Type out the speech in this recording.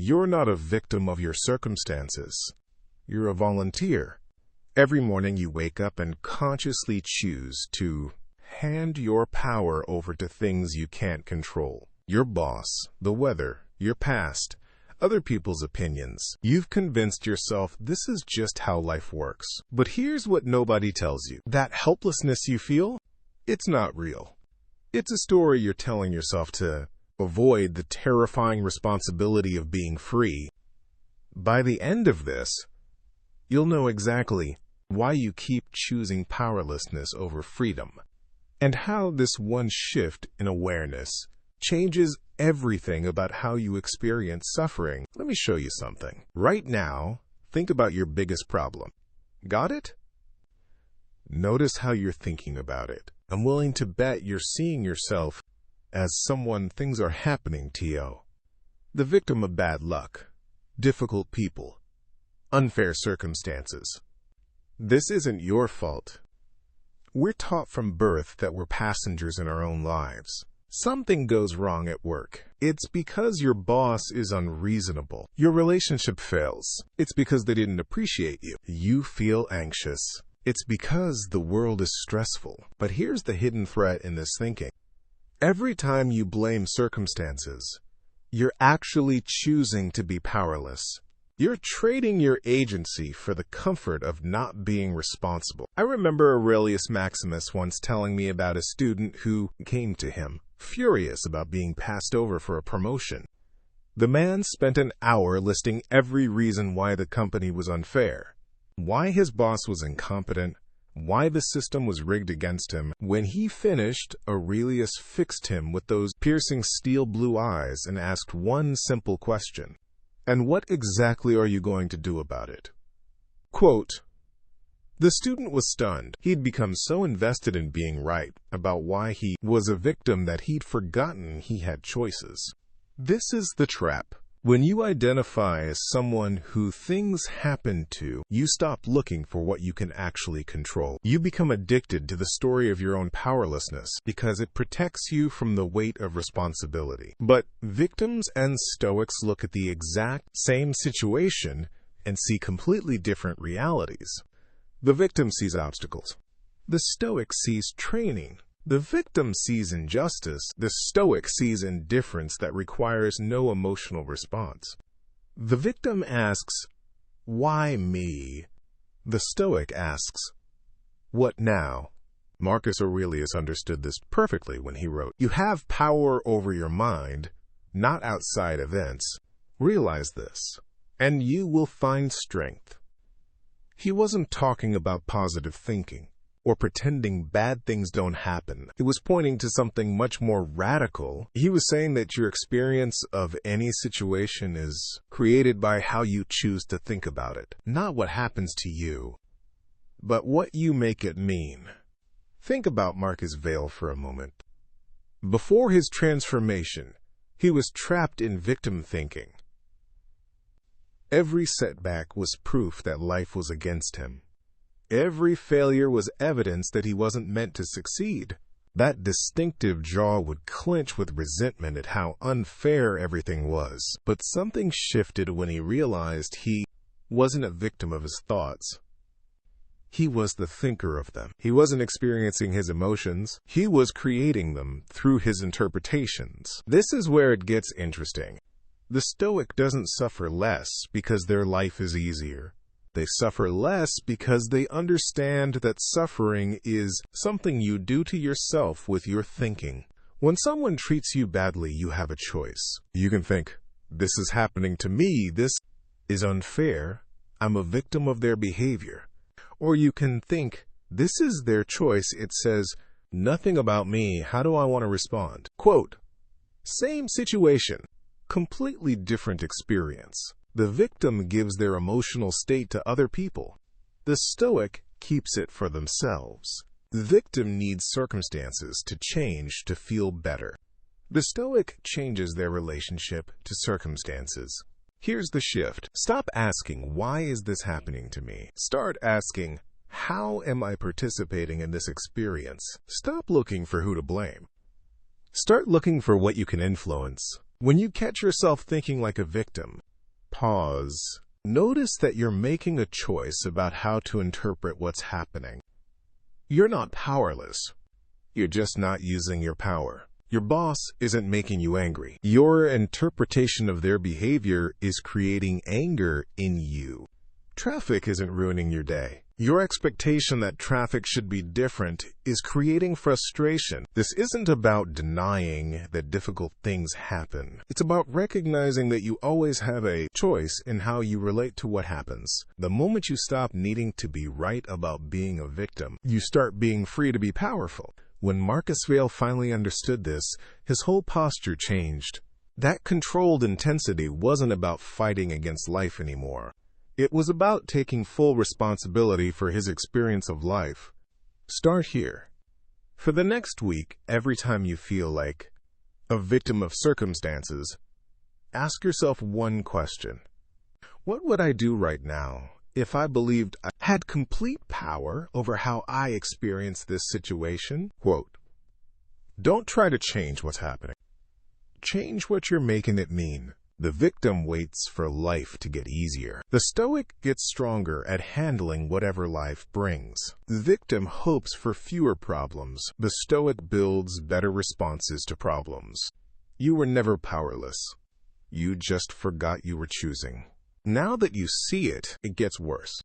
You're not a victim of your circumstances. You're a volunteer. Every morning you wake up and consciously choose to hand your power over to things you can't control. Your boss, the weather, your past, other people's opinions. You've convinced yourself this is just how life works. But here's what nobody tells you. That helplessness you feel, it's not real. It's a story you're telling yourself to avoid the terrifying responsibility of being free. By the end of this, you'll know exactly why you keep choosing powerlessness over freedom, and how this one shift in awareness changes everything about how you experience suffering. Let me show you something. Right now, think about your biggest problem. Got it? Notice how you're thinking about it. I'm willing to bet you're seeing yourself as someone things are happening to. The victim of bad luck, difficult people, unfair circumstances. This isn't your fault. We're taught from birth that we're passengers in our own lives. Something goes wrong at work. It's because your boss is unreasonable. Your relationship fails. It's because they didn't appreciate you. You feel anxious. It's because the world is stressful. But here's the hidden threat in this thinking. Every time you blame circumstances, you're actually choosing to be powerless. You're trading your agency for the comfort of not being responsible. I remember Aurelius Maximus once telling me about a student who came to him, furious about being passed over for a promotion. The man spent an hour listing every reason why the company was unfair, why his boss was incompetent, why the system was rigged against him. When he finished, Aurelius fixed him with those piercing steel blue eyes and asked one simple question. And what exactly are you going to do about it? Quote, the student was stunned. He'd become so invested in being right about why he was a victim that he'd forgotten he had choices. This is the trap. When you identify as someone who things happen to, you stop looking for what you can actually control. You become addicted to the story of your own powerlessness because it protects you from the weight of responsibility. But victims and Stoics look at the exact same situation and see completely different realities. The victim sees obstacles. The Stoic sees training. The victim sees injustice. The Stoic sees indifference that requires no emotional response. The victim asks, why me? The Stoic asks, what now? Marcus Aurelius understood this perfectly when he wrote, you have power over your mind, not outside events. Realize this, and you will find strength. He wasn't talking about positive thinking or pretending bad things don't happen. He was pointing to something much more radical. He was saying that your experience of any situation is created by how you choose to think about it. Not what happens to you, but what you make it mean. Think about Marcus Vail for a moment. Before his transformation, he was trapped in victim thinking. Every setback was proof that life was against him. Every failure was evidence that he wasn't meant to succeed. That distinctive jaw would clench with resentment at how unfair everything was. But something shifted when he realized he wasn't a victim of his thoughts. He was the thinker of them. He wasn't experiencing his emotions. He was creating them through his interpretations. This is where it gets interesting. The Stoic doesn't suffer less because their life is easier. They suffer less because they understand that suffering is something you do to yourself with your thinking. When someone treats you badly, you have a choice. You can think, this is happening to me, this is unfair, I'm a victim of their behavior. Or you can think, this is their choice, it says nothing about me, how do I want to respond? Quote, same situation, completely different experience. The victim gives their emotional state to other people. The Stoic keeps it for themselves. The victim needs circumstances to change to feel better. The Stoic changes their relationship to circumstances. Here's the shift. Stop asking, why is this happening to me? Start asking, how am I participating in this experience? Stop looking for who to blame. Start looking for what you can influence. When you catch yourself thinking like a victim, pause. Notice that you're making a choice about how to interpret what's happening. You're not powerless. You're just not using your power. Your boss isn't making you angry. Your interpretation of their behavior is creating anger in you. Traffic isn't ruining your day. Your expectation that traffic should be different is creating frustration. This isn't about denying that difficult things happen. It's about recognizing that you always have a choice in how you relate to what happens. The moment you stop needing to be right about being a victim, you start being free to be powerful. When Marcus Vail finally understood this, his whole posture changed. That controlled intensity wasn't about fighting against life anymore. It was about taking full responsibility for his experience of life. Start here. For the next week, every time you feel like a victim of circumstances, ask yourself one question. What would I do right now if I believed I had complete power over how I experience this situation? Quote, don't try to change what's happening. Change what you're making it mean. The victim waits for life to get easier. The Stoic gets stronger at handling whatever life brings. The victim hopes for fewer problems. The Stoic builds better responses to problems. You were never powerless. You just forgot you were choosing. Now that you see it, it gets worse.